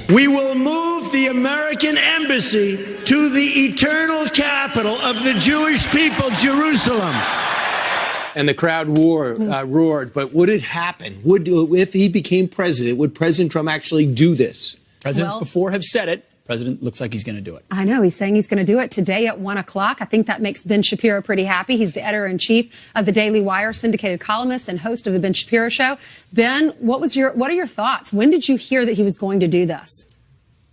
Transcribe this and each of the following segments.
We will move the American embassy to the eternal capital of the Jewish people, Jerusalem. And the crowd roared. But would it happen? If he became president, would President Trump actually do this? Presidents before have said it. President looks like he's going to do it. I know. He's saying he's going to do it today at 1 o'clock. I think that makes Ben Shapiro pretty happy. He's the editor-in-chief of the Daily Wire, syndicated columnist and host of the Ben Shapiro Show. Ben, what are your thoughts? When did you hear that he was going to do this?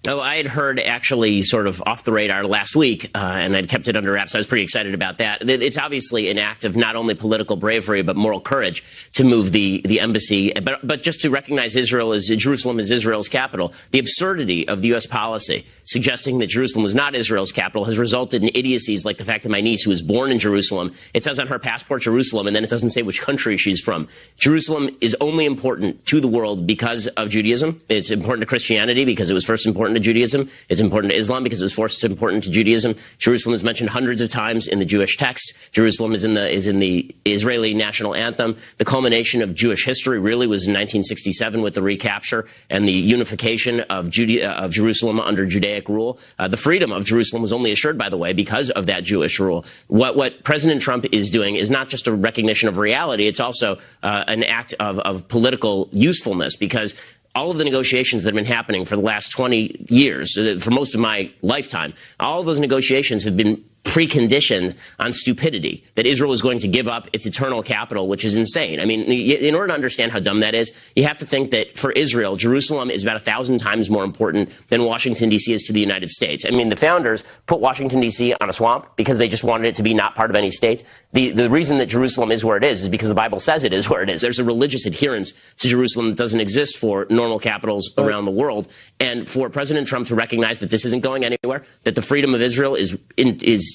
Oh, I had heard actually sort of off the radar last week, and I'd kept it under wraps. I was pretty excited about that. It's obviously an act of not only political bravery, but moral courage to move the embassy, but just to recognize Jerusalem as Israel's capital. The absurdity of the U.S. policy suggesting that Jerusalem was not Israel's capital has resulted in idiocies like the fact that my niece, who was born in Jerusalem, it says on her passport Jerusalem, and then it doesn't say which country she's from. Jerusalem is only important to the world because of Judaism. It's important to Christianity because it was first important to Judaism. It's important to Islam because it was first important to Judaism. Jerusalem is mentioned hundreds of times in the Jewish text. Jerusalem is in the Israeli national anthem. The culmination of Jewish history really was in 1967 with the recapture and the unification of Jerusalem under Judaic rule. The freedom of Jerusalem was only assured, by the way, because of that Jewish rule. What President Trump is doing is not just a recognition of reality. It's also an act of political usefulness, because all of the negotiations that have been happening for the last 20 years, for most of my lifetime, all of those negotiations have been preconditioned on stupidity, that Israel was going to give up its eternal capital, which is insane. I mean, in order to understand how dumb that is, you have to think that for Israel, Jerusalem is about 1,000 times more important than Washington, D.C. is to the United States. I mean, the founders put Washington, D.C. on a swamp because they just wanted it to be not part of any state. The reason that Jerusalem is where it is because the Bible says it is where it is. There's a religious adherence to Jerusalem that doesn't exist for normal capitals around the world. And for President Trump to recognize that this isn't going anywhere, that the freedom of Israel is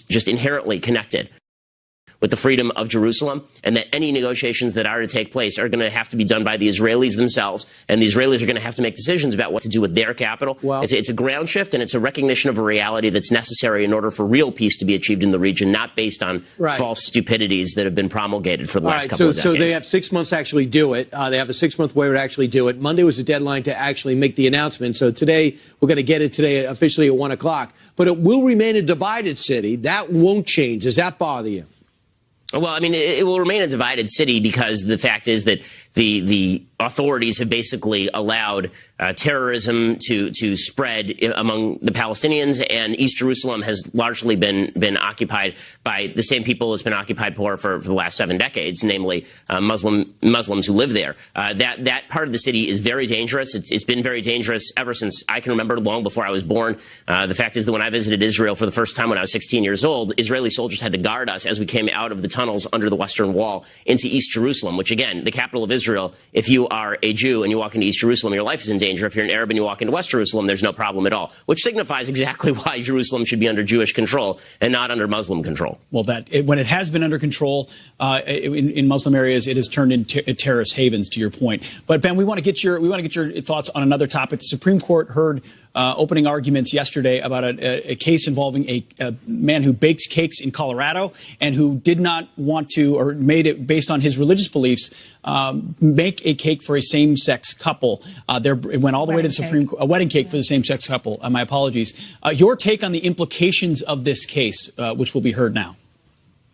just inherently connected with the freedom of Jerusalem, and that any negotiations that are to take place are going to have to be done by the Israelis themselves, and the Israelis are going to have to make decisions about what to do with their capital. Well, it's a ground shift, and it's a recognition of a reality that's necessary in order for real peace to be achieved in the region, not based on false stupidities that have been promulgated for the last couple of decades. So they have 6 months to actually do it. They have a 6-month waiver to actually do it. Monday was the deadline to actually make the announcement. So today, we're going to get it today officially at 1 o'clock. But it will remain a divided city. That won't change. Does that bother you? Well, I mean, it will remain a divided city because the fact is that the authorities have basically allowed terrorism to spread among the Palestinians, and East Jerusalem has largely been occupied by the same people it's been occupied for the last 7 decades, namely Muslims who live there. That part of the city is very dangerous. It's been very dangerous ever since I can remember, long before I was born. The fact is that when I visited Israel for the first time when I was 16 years old, Israeli soldiers had to guard us as we came out of the tunnels under the Western Wall into East Jerusalem, which, again, the capital of Israel. If you are a Jew and you walk into East Jerusalem, your life is in danger. If you're an Arab and you walk into West Jerusalem, there's no problem at all, which signifies exactly why Jerusalem should be under Jewish control and not under Muslim control. Well, when it has been under control in Muslim areas, it has turned into terrorist havens, to your point. But Ben, we want to get your thoughts on another topic. The Supreme Court heard opening arguments yesterday about a case involving a man who bakes cakes in Colorado and who did not want to, or made it based on his religious beliefs, make a cake for a same-sex couple. It went all the way to the Supreme Court, a wedding cake for the same-sex couple. My apologies. Your take on the implications of this case, which will be heard now.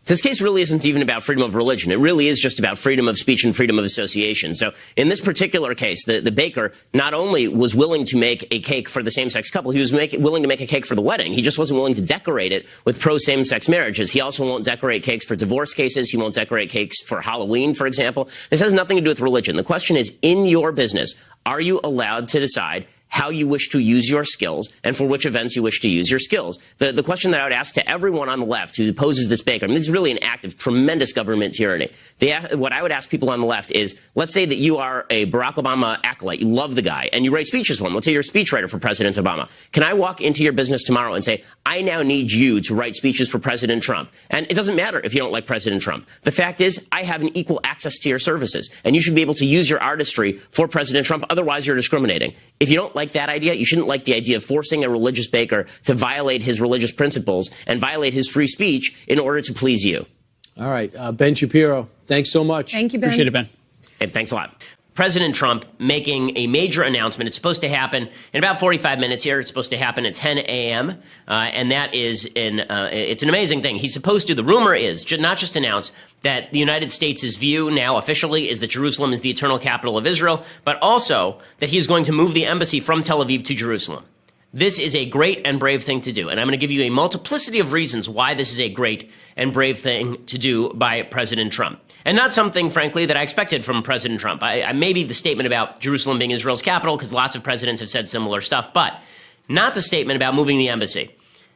This case really isn't even about freedom of religion. It really is just about freedom of speech and freedom of association. So in this particular case, the baker not only was willing to make a cake for the same-sex couple, he was willing to make a cake for the wedding. He just wasn't willing to decorate it with pro-same-sex marriages. He also won't decorate cakes for divorce cases. He won't decorate cakes for Halloween, for example. This has nothing to do with religion. The question is, in your business, are you allowed to decide how you wish to use your skills and for which events you wish to use your skills? The question that I would ask to everyone on the left who opposes this baker, I mean, this is really an act of tremendous government tyranny. What I would ask people on the left is, let's say that you are a Barack Obama acolyte, you love the guy, and you write speeches for him. Let's say you're a speechwriter for President Obama. Can I walk into your business tomorrow and say, I now need you to write speeches for President Trump? And it doesn't matter if you don't like President Trump. The fact is, I have an equal access to your services, and you should be able to use your artistry for President Trump. Otherwise, you're discriminating. If you don't like that idea, you shouldn't like the idea of forcing a religious baker to violate his religious principles and violate his free speech in order to please you. All right. Ben Shapiro, thanks so much. Thank you, Ben. Appreciate it, Ben. And thanks a lot. President Trump making a major announcement. It's supposed to happen in about 45 minutes here. It's supposed to happen at 10 a.m. And that is it's an amazing thing. He's supposed to, the rumor is, not just announce that the United States' view now officially is that Jerusalem is the eternal capital of Israel, but also that he's going to move the embassy from Tel Aviv to Jerusalem. This is a great and brave thing to do. And I'm going to give you a multiplicity of reasons why this is a great and brave thing to do by President Trump. And not something, frankly, that I expected from President Trump. Maybe the statement about Jerusalem being Israel's capital, because lots of presidents have said similar stuff, but not the statement about moving the embassy,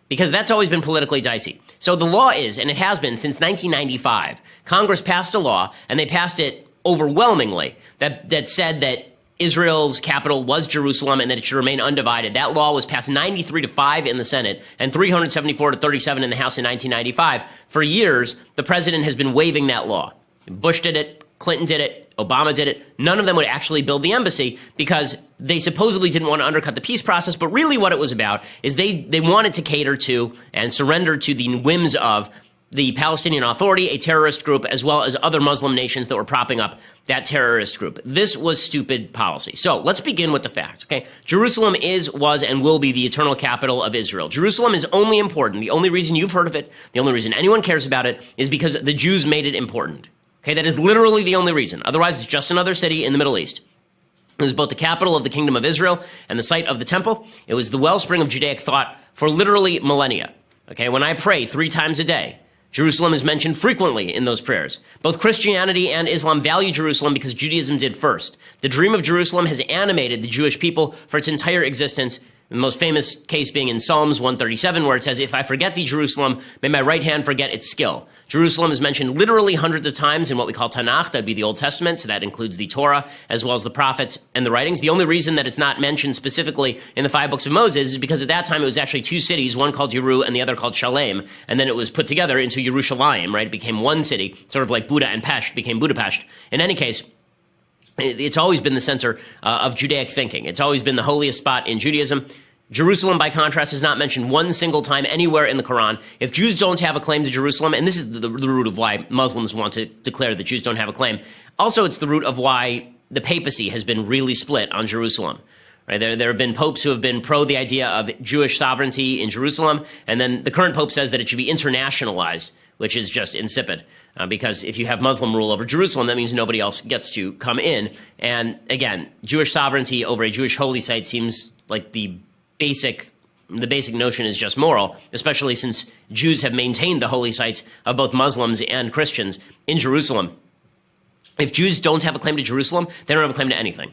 because that's always been politically dicey. So the law is, and it has been since 1995, Congress passed a law, and they passed it overwhelmingly, that said that Israel's capital was Jerusalem and that it should remain undivided. That law was passed 93-5 in the Senate and 374-37 in the House in 1995. For years, the president has been waiving that law. Bush did it, Clinton did it, Obama did it. None of them would actually build the embassy because they supposedly didn't want to undercut the peace process. But really what it was about is they wanted to cater to and surrender to the whims of the Palestinian Authority, a terrorist group, as well as other Muslim nations that were propping up that terrorist group. This was stupid policy. So let's begin with the facts, okay? Jerusalem is, was, and will be the eternal capital of Israel. Jerusalem is only important. The only reason you've heard of it, the only reason anyone cares about it, is because the Jews made it important. Okay, that is literally the only reason. Otherwise, it's just another city in the Middle East. It was both the capital of the Kingdom of Israel and the site of the temple. It was the wellspring of Judaic thought for literally millennia. Okay, when I pray 3 times a day, Jerusalem is mentioned frequently in those prayers. Both Christianity and Islam value Jerusalem because Judaism did first. The dream of Jerusalem has animated the Jewish people for its entire existence. The most famous case being in Psalms 137, where it says, "If I forget thee, Jerusalem, may my right hand forget its skill." Jerusalem is mentioned literally hundreds of times in what we call Tanakh. That'd be the Old Testament. So that includes the Torah, as well as the prophets and the writings. The only reason that it's not mentioned specifically in the 5 books of Moses is because at that time it was actually 2 cities, one called Yeru and the other called Shalem. And then it was put together into Yerushalayim, right? It became one city, sort of like Buda and Pest became Budapest. In any case, it's always been the center of Judaic thinking. It's always been the holiest spot in Judaism. Jerusalem, by contrast, is not mentioned one single time anywhere in the Quran. If Jews don't have a claim to Jerusalem, and this is the root of why Muslims want to declare that Jews don't have a claim, also it's the root of why the papacy has been really split on Jerusalem. Right? There have been popes who have been pro the idea of Jewish sovereignty in Jerusalem, and then the current pope says that it should be internationalized, which is just insipid. Because if you have Muslim rule over Jerusalem, that means nobody else gets to come in. And again, Jewish sovereignty over a Jewish holy site seems like the basic notion is just moral, especially since Jews have maintained the holy sites of both Muslims and Christians in Jerusalem. If Jews don't have a claim to Jerusalem, they don't have a claim to anything.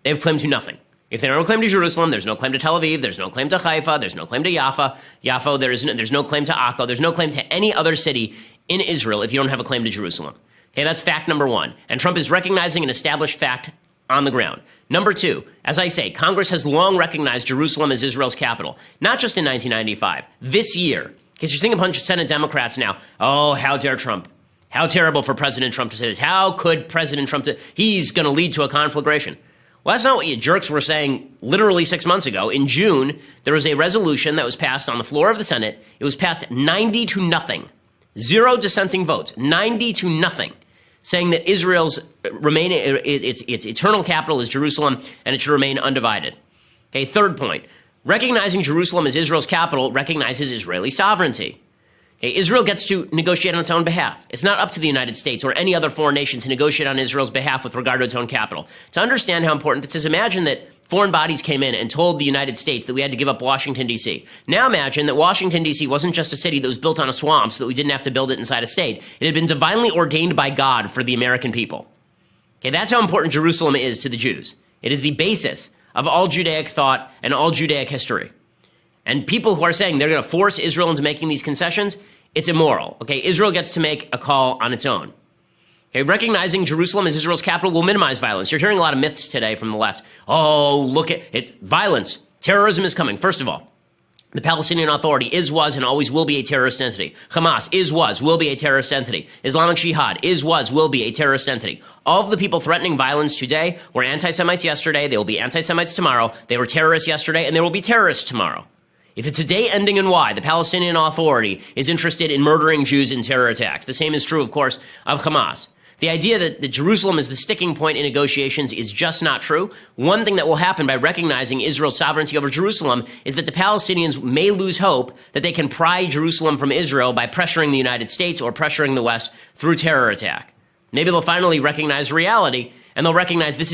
They have claim to nothing. If they don't have a claim to Jerusalem, there's no claim to Tel Aviv, there's no claim to Haifa, there's no claim to Yaffo, there's no claim to Akko, there's no claim to any other city in Israel if you don't have a claim to Jerusalem. Okay, that's fact number 1. And Trump is recognizing an established fact on the ground. Number 2, as I say, Congress has long recognized Jerusalem as Israel's capital, not just in 1995, this year. Because you're seeing a bunch of Senate Democrats now, oh, how dare Trump? How terrible for President Trump to say this. How could President Trump he's going to lead to a conflagration. Well, that's not what you jerks were saying literally 6 months ago. In June, there was a resolution that was passed on the floor of the Senate. It was passed 90-0. 0 dissenting votes, 90-0. Saying that Israel's its eternal capital is Jerusalem and it should remain undivided. Okay, 3rd point. Recognizing Jerusalem as Israel's capital recognizes Israeli sovereignty. Okay, Israel gets to negotiate on its own behalf. It's not up to the United States or any other foreign nation to negotiate on Israel's behalf with regard to its own capital. To understand how important this is, imagine that foreign bodies came in and told the United States that we had to give up Washington, D.C. Now imagine that Washington, D.C. wasn't just a city that was built on a swamp so that we didn't have to build it inside a state. It had been divinely ordained by God for the American people. Okay, that's how important Jerusalem is to the Jews. It is the basis of all Judaic thought and all Judaic history. And people who are saying they're going to force Israel into making these concessions, it's immoral. Okay, Israel gets to make a call on its own. Okay, recognizing Jerusalem as Israel's capital will minimize violence. You're hearing a lot of myths today from the left. Oh, look at it. Violence. Terrorism is coming. First of all, the Palestinian Authority is, was, and always will be a terrorist entity. Hamas is, was, will be a terrorist entity. Islamic Jihad is, was, will be a terrorist entity. All of the people threatening violence today were anti-Semites yesterday. They will be anti-Semites tomorrow. They were terrorists yesterday, and there will be terrorists tomorrow. If it's a day ending in Y, the Palestinian Authority is interested in murdering Jews in terror attacks. The same is true, of course, of Hamas. The idea that Jerusalem is the sticking point in negotiations is just not true. One thing that will happen by recognizing Israel's sovereignty over Jerusalem is that the Palestinians may lose hope that they can pry Jerusalem from Israel by pressuring the United States or pressuring the West through terror attack. Maybe they'll finally recognize reality, and they'll recognize this is